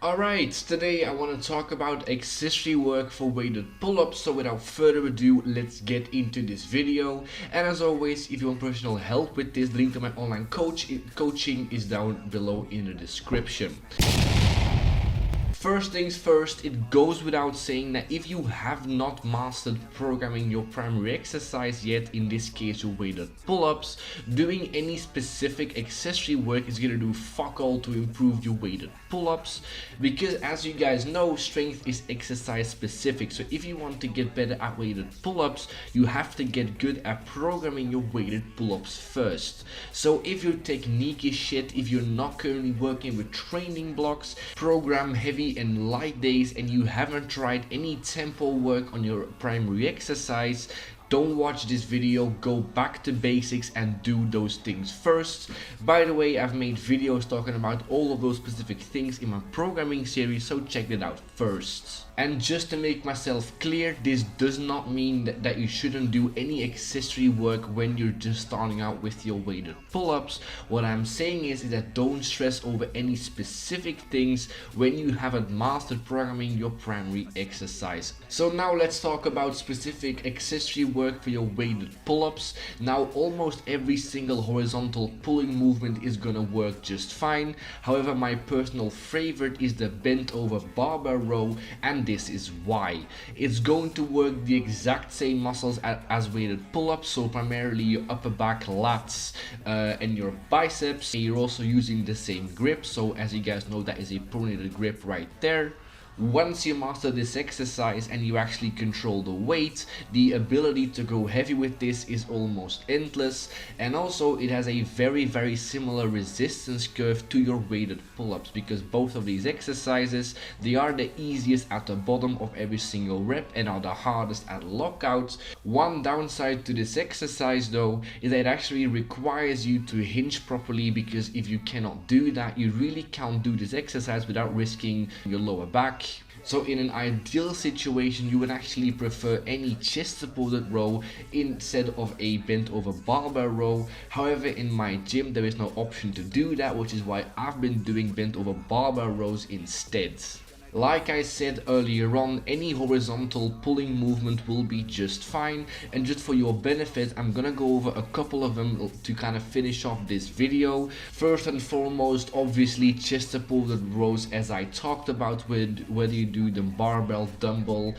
Alright, today I want to talk about accessory work for weighted pull-ups, so without further ado, let's get into this video. And as always, if you want professional help with this, the link to my online coaching is down below in the description. First things first, it goes without saying that if you have not mastered programming your primary exercise yet, in this case your weighted pull-ups, doing any specific accessory work is going to do fuck all to improve your weighted pull-ups, because as you guys know, strength is exercise specific. So if you want to get better at weighted pull-ups, you have to get good at programming your weighted pull-ups first. So if your technique is shit, if you're not currently working with training blocks, program heavy and light days, and you haven't tried any tempo work on your primary exercise, don't watch this video. Go back to basics and do those things first. By the way, I've made videos talking about all of those specific things in my programming series, so check that out first. And just to make myself clear, this does not mean that you shouldn't do any accessory work when you're just starting out with your weighted pull-ups. What I'm saying is that don't stress over any specific things when you haven't mastered programming your primary exercise. So now let's talk about specific accessory work for your weighted pull-ups. Now almost every single horizontal pulling movement is gonna work just fine. However, my personal favorite is the bent over barbell row, and this is why. It's going to work the exact same muscles as weighted pull-ups, so primarily your upper back, lats, and your biceps. And you're also using the same grip, so as you guys know, that is a pronated grip right there. Once you master this exercise and you actually control the weight, the ability to go heavy with this is almost endless, and also it has a very similar resistance curve to your weighted pull-ups, because both of these exercises, they are the easiest at the bottom of every single rep and are the hardest at lockouts. One downside to this exercise though is that it actually requires you to hinge properly, because if you cannot do that, you really can't do this exercise without risking your lower back. So in an ideal situation, you would actually prefer any chest supported row instead of a bent over barbell row. However, in my gym there is no option to do that, which is why I've been doing bent over barbell rows instead. Like I said earlier on, any horizontal pulling movement will be just fine, and just for your benefit, I'm gonna go over a couple of them to kind of finish off this video. First and foremost, obviously chest supported rows, as I talked about, with whether you do the barbell, dumbbell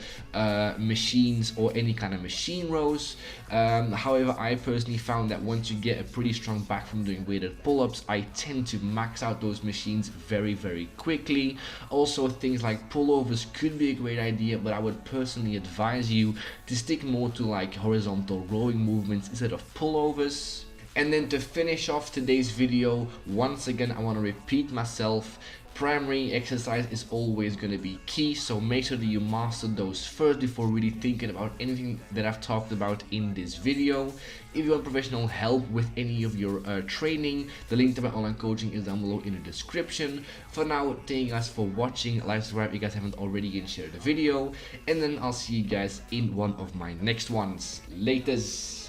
machines or any kind of machine rows. However, I personally found that once you get a pretty strong back from doing weighted pull-ups, I tend to max out those machines very quickly. Also, things like pullovers could be a great idea, but I would personally advise you to stick more to like horizontal rowing movements instead of pullovers. And then to finish off today's video, once again I want to repeat myself, primary exercise is always going to be key, so make sure that you master those first before really thinking about anything that I've talked about in this video. If you want professional help with any of your training, the link to my online coaching is down below in the description. For now, thank you guys for watching. Like, subscribe if you guys haven't already, and share the video, and then I'll see you guys in one of my next ones. Laters.